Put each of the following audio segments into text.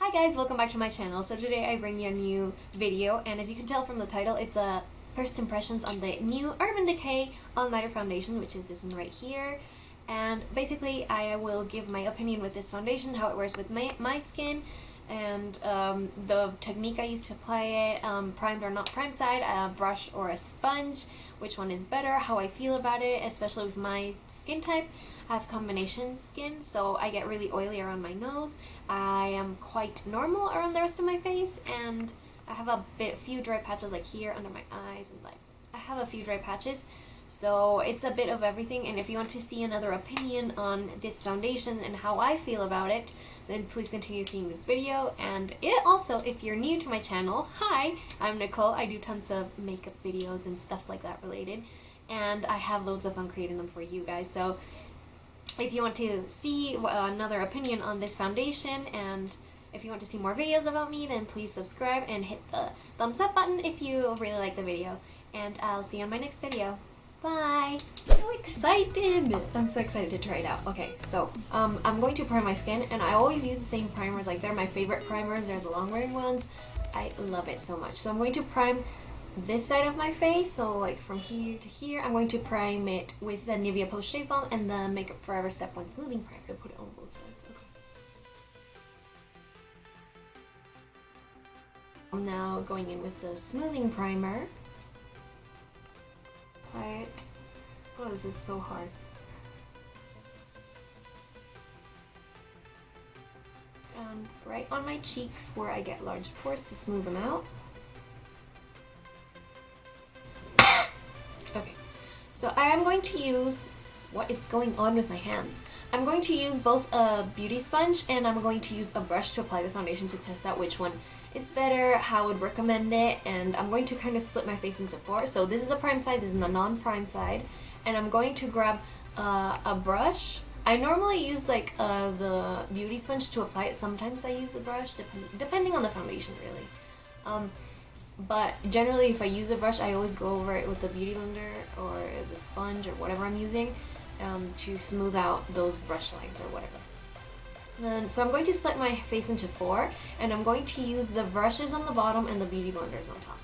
Hi guys, welcome back to my channel. So today I bring you a new video, and as you can tell from the title, it's a first impressions on the new Urban Decay All-Nighter Foundation, which is this one right here. And basically I will give my opinion with this foundation, how it wears with my skin, and the technique I use to apply it, primed or not primed side, a brush or a sponge, which one is better, how I feel about it, especially with my skin type. I have combination skin, so I get really oily around my nose. I am quite normal around the rest of my face, and I have a few dry patches like here under my eyes, and like I have a few dry patches. So it's a bit of everything, and if you want to see another opinion on this foundation and how I feel about it, then please continue seeing this video. And also, if you're new to my channel, hi, I'm Nicole. I do tons of makeup videos and stuff like that related, and I have loads of fun creating them for you guys. So if you want to see another opinion on this foundation, and if you want to see more videos about me, then please subscribe and hit the thumbs up button if you really like the video. And I'll see you on my next video. Bye! So excited! I'm so excited to try it out. Okay, so I'm going to prime my skin, and I always use the same primers. Like, they're my favorite primers. They're the long wearing ones. I love it so much. So I'm going to prime this side of my face, so like from here to here. I'm going to prime it with the Nivea Post Shave Balm and the Makeup Forever Step 1 Smoothing Primer to put it on both sides. Okay. I'm now going in with the smoothing primer. Apply it. Oh, this is so hard. And right on my cheeks where I get large pores to smooth them out. Okay, so I am going to use, what is going on with my hands? I'm going to use both a beauty sponge and I'm going to use a brush to apply the foundation to test out which one is better, how I would recommend it, and I'm going to kind of split my face into four. So this is the prime side, this is the non-prime side, and I'm going to grab a brush. I normally use like the beauty sponge to apply it. Sometimes I use the brush, depending on the foundation really. But generally, if I use a brush, I always go over it with the beauty blender or the sponge or whatever I'm using to smooth out those brush lines or whatever. So I'm going to split my face into four, and I'm going to use the brushes on the bottom and the beauty blenders on top.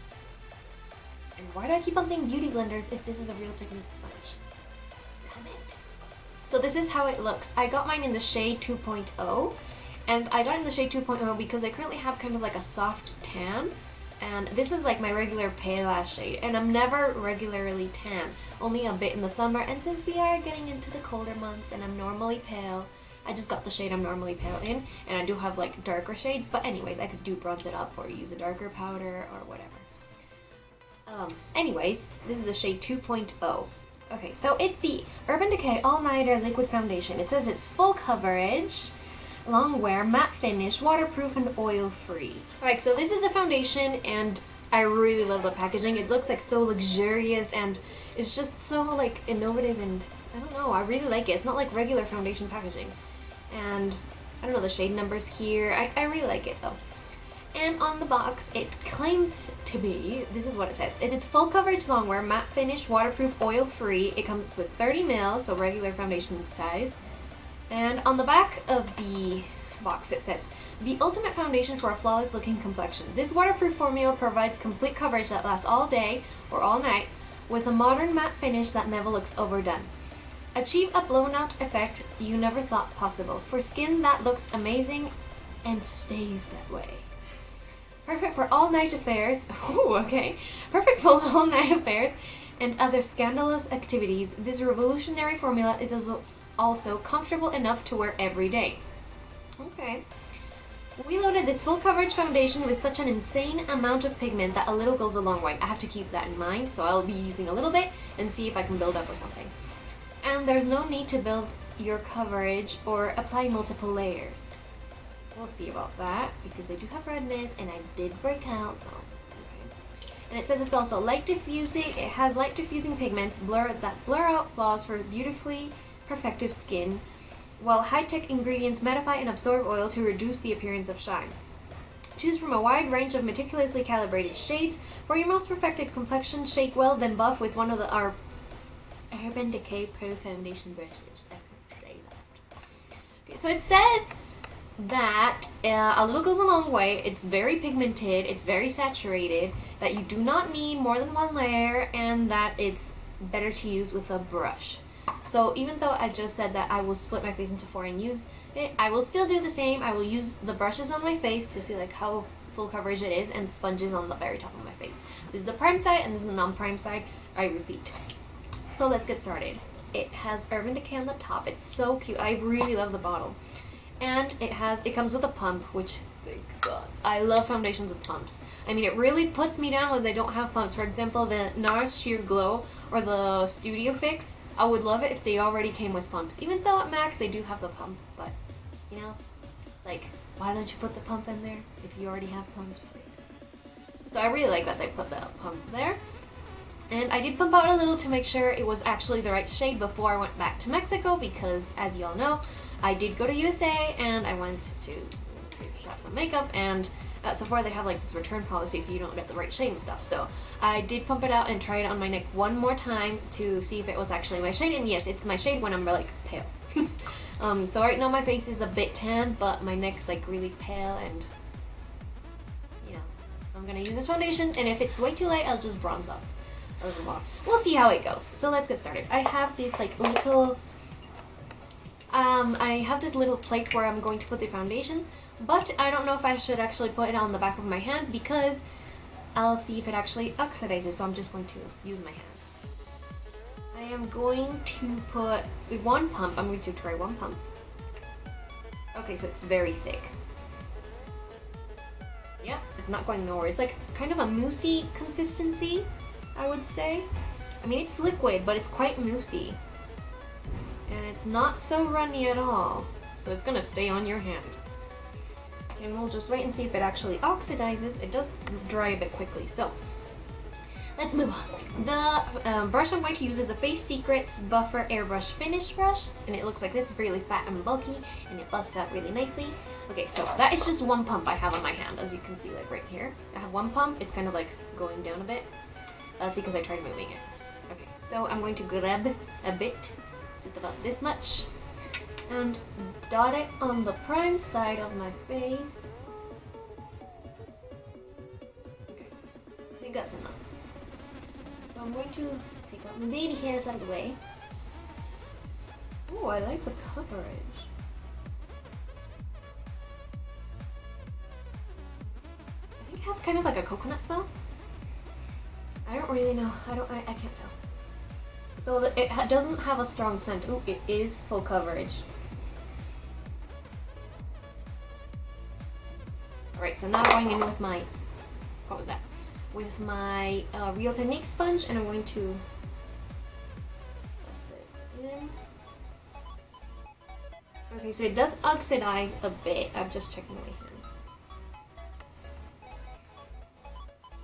And why do I keep on saying beauty blenders if this is a Real Techniques sponge? Damn it. So this is how it looks. I got mine in the shade 2.0, and I got it in the shade 2.0 because I currently have kind of like a soft tan. And this is like my regular pale ash shade, and I'm never regularly tan, only a bit in the summer. And since we are getting into the colder months and I'm normally pale, I just got the shade I'm normally pale in, and I do have like darker shades, but anyways, I could do bronze it up or use a darker powder or whatever. Anyways, this is the shade 2.0. Okay, so it's the Urban Decay All-Nighter Liquid Foundation. It says it's full coverage, long wear, matte finish, waterproof, and oil-free. Alright, so this is a foundation, and I really love the packaging. It looks like so luxurious, and it's just so like innovative, and I don't know, I really like it. It's not like regular foundation packaging. And I don't know the shade numbers here. I really like it though. And on the box, it claims to be, this is what it says. It's full coverage long wear, matte finish, waterproof, oil-free. It comes with 30 ml, so regular foundation size. And on the back of the box it says, the ultimate foundation for a flawless looking complexion. This waterproof formula provides complete coverage that lasts all day or all night with a modern matte finish that never looks overdone. Achieve a blown out effect you never thought possible for skin that looks amazing and stays that way. Perfect for all night affairs. Ooh, okay. Perfect for all night affairs and other scandalous activities. This revolutionary formula is also comfortable enough to wear every day. Okay. We loaded this full coverage foundation with such an insane amount of pigment that a little goes a long way. I have to keep that in mind, so I'll be using a little bit and see if I can build up or something. And there's no need to build your coverage or apply multiple layers. We'll see about that, because I do have redness and I did break out, so okay. And it says it's also light diffusing. It has light diffusing pigments that blur out flaws for beautifully perfective skin, while high-tech ingredients mattify and absorb oil to reduce the appearance of shine. Choose from a wide range of meticulously calibrated shades for your most perfected complexion. Shake well, then buff with one of our Urban Decay Pro Foundation brushes. Okay, so it says that a little goes a long way. It's very pigmented, it's very saturated, that you do not need more than one layer, and that it's better to use with a brush. So even though I just said that I will split my face into 4 and use it, I will still do the same. I will use the brushes on my face to see like how full coverage it is, and sponges on the very top of my face. This is the prime side and this is the non-prime side. I repeat. So let's get started. It has Urban Decay on the top. It's so cute. I really love the bottle. And it comes with a pump, which, thank God, I love foundations with pumps. I mean, it really puts me down when they don't have pumps. For example, the NARS Sheer Glow or the Studio Fix, I would love it if they already came with pumps. Even though at MAC they do have the pump, but, you know, it's like, why don't you put the pump in there if you already have pumps? So I really like that they put the pump there. And I did pump out a little to make sure it was actually the right shade before I went back to Mexico, because as you all know, I did go to USA and I went to shop some makeup, and at Sephora they have like this return policy if you don't get the right shade and stuff. So I did pump it out and try it on my neck one more time to see if it was actually my shade, and yes, it's my shade when I'm like pale. So right now my face is a bit tan, but my neck's like really pale, and you know, I'm gonna use this foundation, and if it's way too light, I'll just bronze up a little more. We'll see how it goes. So let's get started. I have this like little I have this little plate where I'm going to put the foundation, but I don't know if I should actually put it on the back of my hand because I'll see if it actually oxidizes, so I'm just going to use my hand. I am going to put one pump. I'm going to try one pump. Okay, so it's very thick. Yeah, it's not going nowhere. It's like kind of a moussey consistency, I would say. I mean, it's liquid, but it's quite moussey. And it's not so runny at all, so it's gonna stay on your hand. And we'll just wait and see if it actually oxidizes. It does dry a bit quickly, so let's move on. The brush I'm going to use is a Face Secrets Buffer Airbrush Finish Brush, and it looks like this, really fat and bulky, and it buffs out really nicely. Okay, so that is just one pump I have on my hand, as you can see, like right here. I have one pump. It's kind of like going down a bit. That's because I tried moving it. Okay, so I'm going to grab a bit, just about this much, and dot it on the prime side of my face. Okay, I think that's enough. So I'm going to take out my baby hairs out of the way. Oh, I like the coverage. I think it has kind of like a coconut smell. I don't really know. I can't tell. So it doesn't have a strong scent. Ooh, it is full coverage. Alright, so now going in with my, what was that? With my Real Technique sponge, and I'm going to put it in. Okay, so it does oxidize a bit. I'm just checking my hand.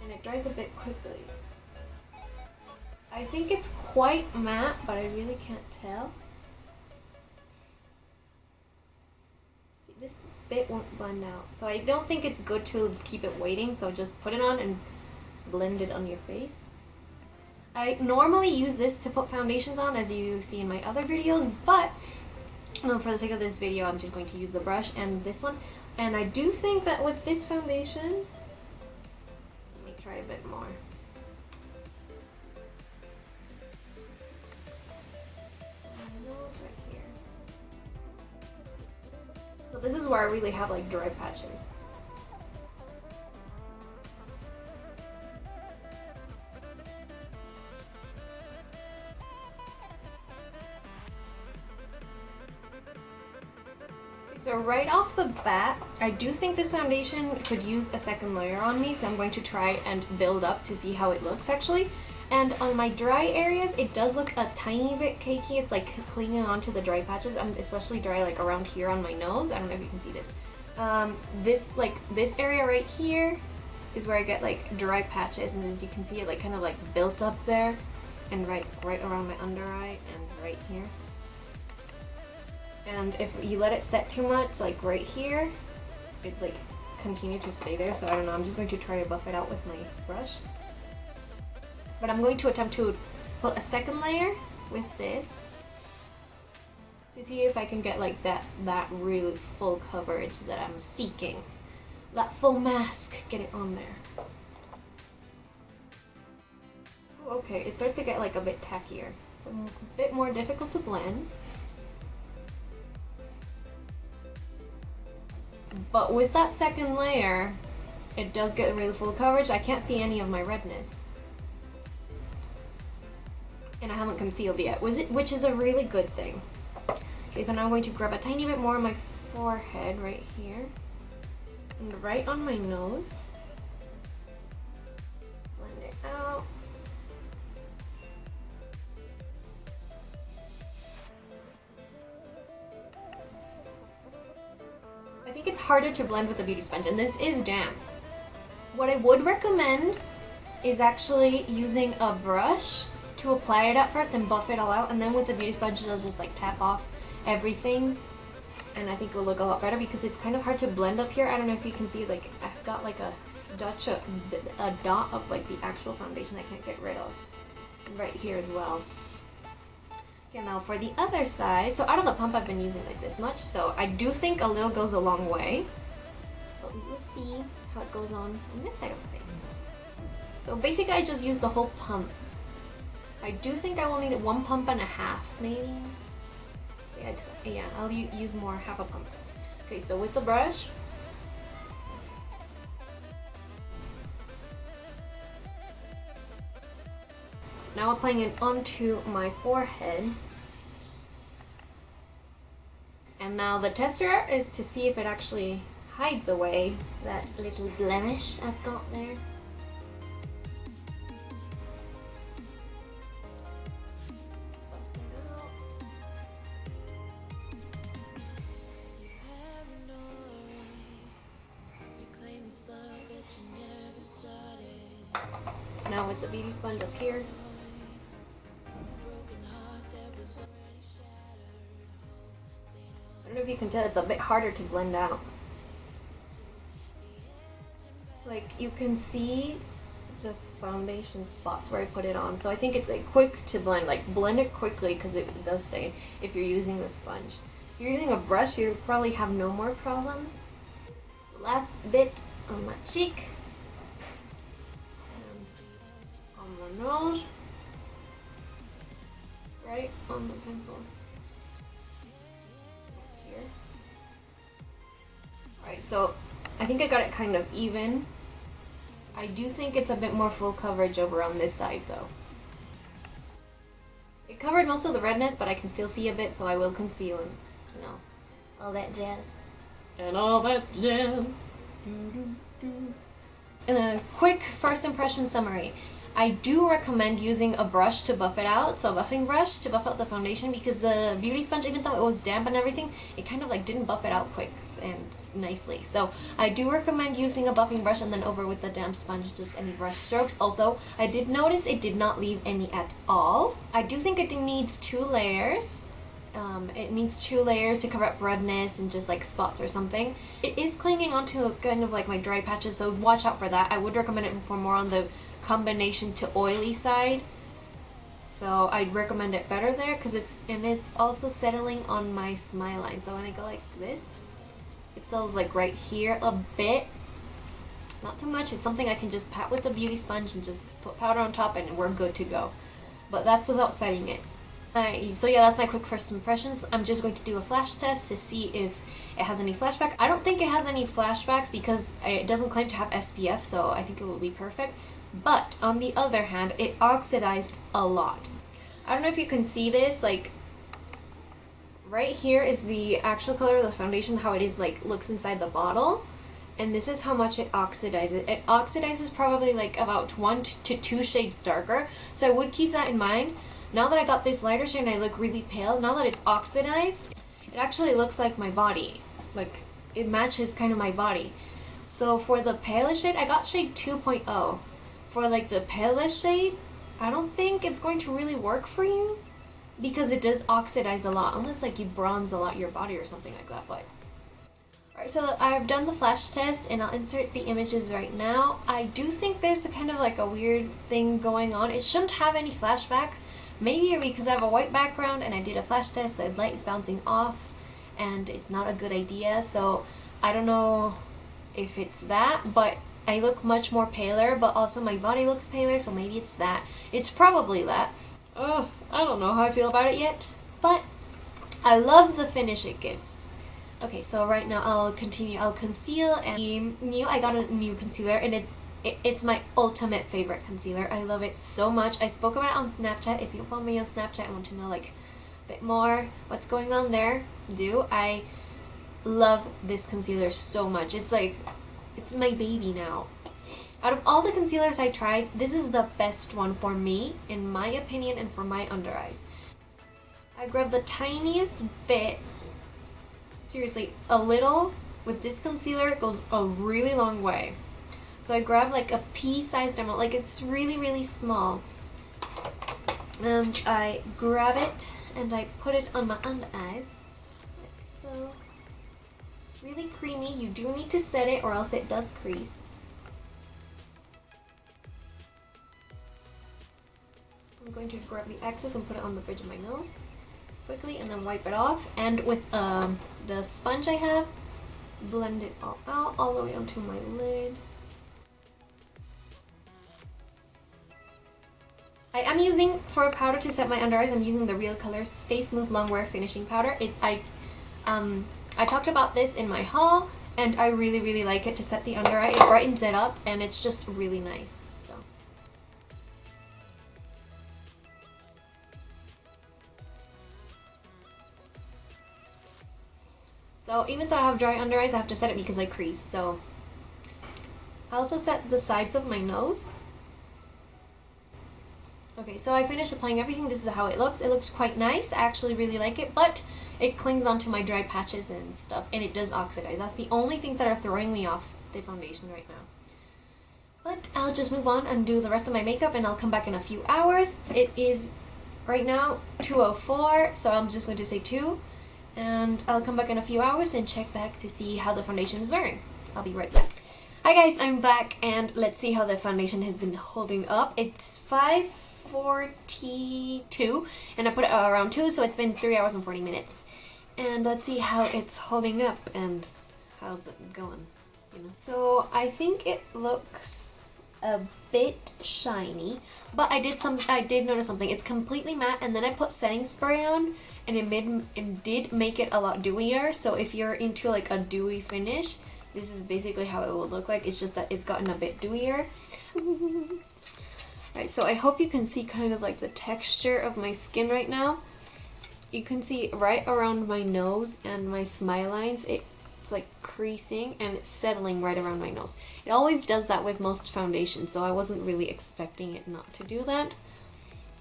And it dries a bit quickly. I think it's quite matte, but I really can't tell. See, this bit won't blend out. So I don't think it's good to keep it waiting, so just put it on and blend it on your face. I normally use this to put foundations on, as you see in my other videos, but for the sake of this video, I'm just going to use the brush and this one. And I do think that with this foundation, let me try a bit more. So this is where I really have like dry patches. So right off the bat, I do think this foundation could use a second layer on me, so I'm going to try and build up to see how it looks actually. And on my dry areas, it does look a tiny bit cakey. It's like clinging onto the dry patches. I'm especially dry like around here on my nose. I don't know if you can see this. This area right here is where I get like dry patches, and as you can see, it like kind of like built up there, and right around my under eye and right here. And if you let it set too much, like right here, it like continue to stay there. So I don't know. I'm just going to try to buff it out with my brush. But I'm going to attempt to put a second layer with this to see if I can get like that really full coverage that I'm seeking. That full mask, get it on there. Ooh, okay, it starts to get like a bit tackier. It's a bit more difficult to blend. But with that second layer, it does get really full coverage. I can't see any of my redness. And I haven't concealed yet, which is a really good thing. Okay, so now I'm going to grab a tiny bit more on my forehead right here. And right on my nose. Blend it out. I think it's harder to blend with the beauty sponge, and this is damp. What I would recommend is actually using a brush to apply it at first and buff it all out, and then with the beauty sponge it'll just like tap off everything, and I think it'll look a lot better because it's kind of hard to blend up here. I don't know if you can see, like I've got like a dot of like the actual foundation I can't get rid of right here as well. Okay, now for the other side, so out of the pump I've been using like this much, so I do think a little goes a long way, but we will see how it goes on this side of the face. So basically I just use the whole pump. I do think I will need 1.5 pumps, maybe. Yeah, I'll use more, half a pump. Okay, so with the brush, now applying it onto my forehead. And now the tester is to see if it actually hides away that little blemish I've got there. Now with the beauty sponge up here. I don't know if you can tell, it's a bit harder to blend out. Like you can see the foundation spots where I put it on, so I think it's like quick to blend. Like blend it quickly because it does stay if you're using the sponge. If you're using a brush, you probably have no more problems. Last bit on my cheek. Nose, right on the pimple, right here. Alright, so I think I got it kind of even. I do think it's a bit more full coverage over on this side though. It covered most of the redness, but I can still see a bit, so I will conceal and, you know, all that jazz. And all that jazz. And a quick first impression summary. I do recommend using a brush to buff it out, so a buffing brush to buff out the foundation, because the beauty sponge, even though it was damp and everything, it kind of like didn't buff it out quick and nicely. So I do recommend using a buffing brush and then over with the damp sponge, just any brush strokes, although I did notice it did not leave any at all. I do think it needs 2 layers. It needs 2 layers to cover up redness and just like spots or something. It is clinging onto kind of like my dry patches, so watch out for that. I would recommend it for more on the combination to oily side, so I'd recommend it better there because it's also settling on my smile line. So when I go like this, it settles like right here a bit, not too much. It's something I can just pat with a beauty sponge and just put powder on top and we're good to go, but that's without setting it. So yeah, that's my quick first impressions. I'm just going to do a flash test to see if it has any flashback. I don't think it has any flashbacks because it doesn't claim to have SPF, so I think it will be perfect. But on the other hand, it oxidized a lot. I don't know if you can see this, like right here is the actual color of the foundation, how it is like looks inside the bottle, and this is how much it oxidizes. It oxidizes probably like about 1 to 2 shades darker, so I would keep that in mind. Now that I got this lighter shade and I look really pale, now that it's oxidized, it actually looks like my body. Like it matches kind of my body. So for the palest shade, I got shade 2.0. For like the palest shade, I don't think it's going to really work for you because it does oxidize a lot, unless like you bronze a lot your body or something like that. But alright, so I've done the flash test and I'll insert the images right now. I do think there's a kind of like a weird thing going on. It shouldn't have any flashbacks, maybe because I have a white background and I did a flash test, the light is bouncing off and it's not a good idea, so I don't know if it's that, but I look much more paler, but also my body looks paler, so maybe it's that. It's probably that. Oh, I don't know how I feel about it yet, but I love the finish it gives. Okay, so right now I'll conceal, and I got a new concealer, and it's my ultimate favorite concealer. I love it so much. I spoke about it on Snapchat. If you don't follow me on Snapchat and want to know like a bit more what's going on there, I love this concealer so much. It's like, it's my baby now. Out of all the concealers I tried, this is the best one for me, in my opinion, and for my under eyes. I grabbed the tiniest bit, seriously, a little, with this concealer goes a really long way. So I grabbed like a pea-sized amount, like it's really, really small. And I grab it and I put it on my under eyes, like so. It's really creamy. You do need to set it or else it does crease. I'm going to grab the excess and put it on the bridge of my nose quickly and then wipe it off. And with the sponge I have, blend it all out, all the way onto my lid. I am using, for a powder to set my under eyes, I'm using the Real Colors Stay Smooth Longwear Finishing Powder. I talked about this in my haul, and I really, really like it to set the under eye. It brightens it up, and it's just really nice. So even though I have dry under eyes, I have to set it because I crease. So I also set the sides of my nose. Okay, so I finished applying everything. This is how it looks. It looks quite nice. I actually really like it, but it clings onto my dry patches and stuff, and it does oxidize. That's the only things that are throwing me off the foundation right now. But I'll just move on and do the rest of my makeup, and I'll come back in a few hours. It is right now 2:04, so I'm just going to say 2, and I'll come back in a few hours and check back to see how the foundation is wearing. I'll be right back. Hi guys, I'm back, and let's see how the foundation has been holding up. It's 5:42, and I put it around 2, so it's been 3 hours and 40 minutes. And let's see how it's holding up and how's it going, you know. So I think it looks a bit shiny, but I did notice something. It's completely matte, and then I put setting spray on, and it did make it a lot dewier. So if you're into like a dewy finish, this is basically how it will look like. It's just that it's gotten a bit dewier. Right, so I hope you can see kind of like the texture of my skin right now. You can see right around my nose and my smile lines, it's like creasing and it's settling right around my nose. It always does that with most foundations, so I wasn't really expecting it not to do that.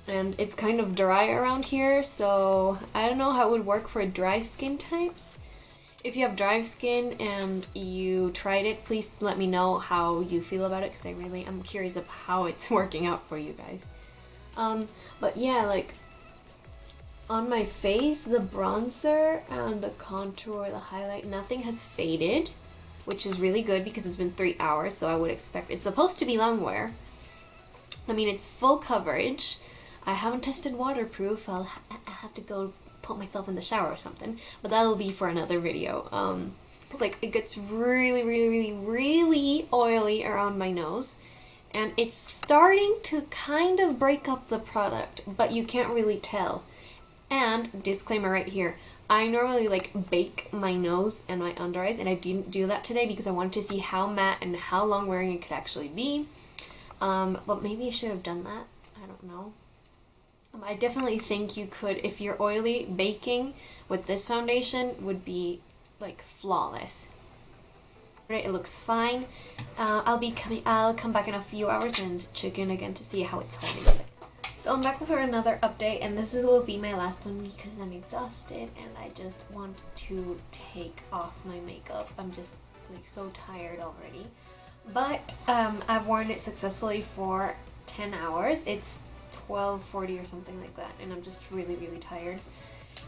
And it's kind of dry around here, so I don't know how it would work for dry skin types. If you have dry skin and you tried it, please let me know how you feel about it, because I'm curious of how it's working out for you guys. But yeah, like on my face, the bronzer and the contour, the highlight, nothing has faded, which is really good because it's been 3 hours, so I would expect it's supposed to be long wear. I mean, it's full coverage. I haven't tested waterproof. I have to go put myself in the shower or something, but that'll be for another video. It's like it gets really, really, really, really oily around my nose, and it's starting to kind of break up the product, but you can't really tell. And disclaimer right here, I normally like bake my nose and my under eyes, and I didn't do that today because I wanted to see how matte and how long wearing it could actually be. But maybe I should have done that. I don't know. I definitely think you could, if you're oily, baking with this foundation would be like flawless. Right, it looks fine. I'll come back in a few hours and check in again to see how it's holding up. So I'm back for another update, and this will be my last one because I'm exhausted and I just want to take off my makeup. I'm just like so tired already. But I've worn it successfully for 10 hours. It's 12:40 or something like that, and I'm just really, really tired.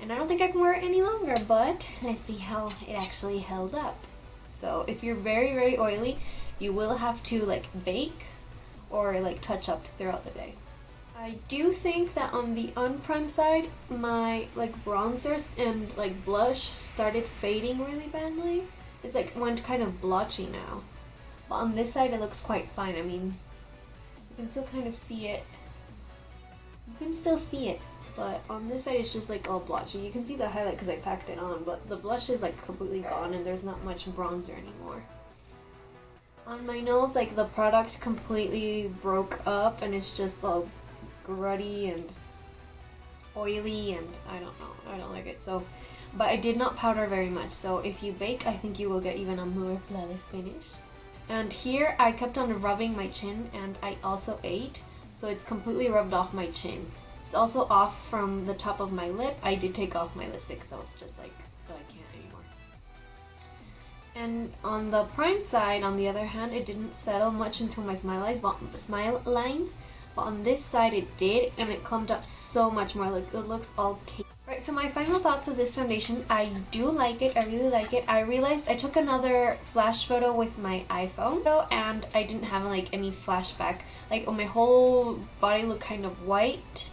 And I don't think I can wear it any longer, but let's see how it actually held up. So if you're very, very oily, you will have to like bake or like touch up throughout the day. I do think that on the unprimed side, my like bronzers and like blush started fading really badly. It's like went kind of blotchy now. But on this side it looks quite fine. I mean, you can still kind of see it. You can still see it, but on this side it's just like all blotchy. You can see the highlight because I packed it on, but the blush is like completely gone and there's not much bronzer anymore. On my nose, like the product completely broke up and it's just all gruddy and oily and I don't know, I don't like it. So, but I did not powder very much, so if you bake I think you will get even a more flawless finish. And here I kept on rubbing my chin and I also ate, so it's completely rubbed off my chin. It's also off from the top of my lip. I did take off my lipstick because I was just like, but I can't anymore. And on the prime side, on the other hand, it didn't settle much into my smile lines, but on this side it did, and it clumped up so much more. Like, it looks all cake. Right, so my final thoughts of this foundation, I do like it, I really like it. I realized I took another flash photo with my iPhone and I didn't have like any flashback. Like, my whole body looked kind of white.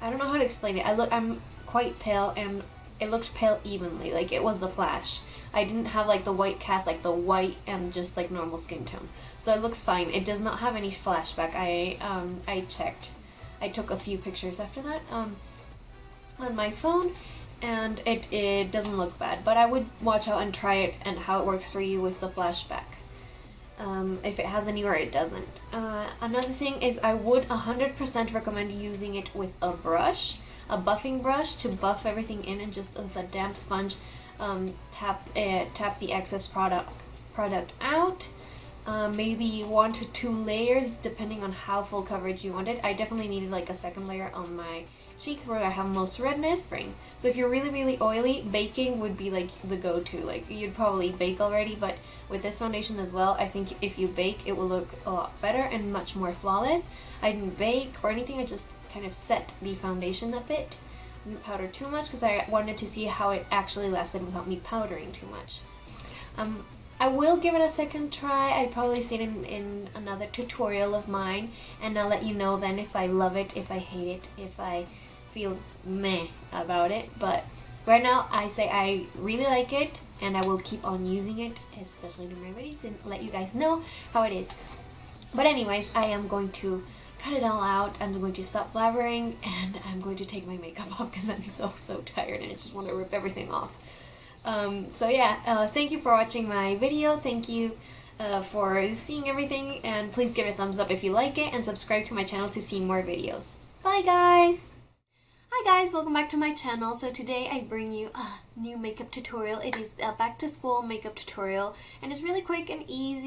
I don't know how to explain it. I'm quite pale and it looked pale evenly, like it was the flash. I didn't have like the white cast, like the white and just like normal skin tone. So it looks fine. It does not have any flashback. I checked. I took a few pictures after that on my phone and it doesn't look bad. But I would watch out and try it and how it works for you with the flashback. If it has any or it doesn't. Another thing is I would 100% recommend using it with a brush. A buffing brush to buff everything in and just with a damp sponge tap the excess product out. Maybe 1 to 2 layers depending on how full coverage you want it. I definitely needed like a second layer on my cheeks where I have most redness. So if you're really oily, baking would be like the go-to. Like, you'd probably bake already, but with this foundation as well, I think if you bake it will look a lot better and much more flawless. I didn't bake or anything, I just kind of set the foundation a bit. I didn't powder too much because I wanted to see how it actually lasted without me powdering too much. I will give it a second try. I'd probably see it in another tutorial of mine, and I'll let you know then if I love it, if I hate it, if I feel meh about it. But right now I say I really like it and I will keep on using it, especially in my videos, and let you guys know how it is. But anyways, I am going to cut it all out. I'm going to stop blabbering and I'm going to take my makeup off because I'm so tired and I just want to rip everything off. So yeah, thank you for watching my video. Thank you for seeing everything, and please give it a thumbs up if you like it and subscribe to my channel to see more videos. Bye guys! Hi guys, welcome back to my channel. So today I bring you a new makeup tutorial. It is a back to school makeup tutorial and it's really quick and easy.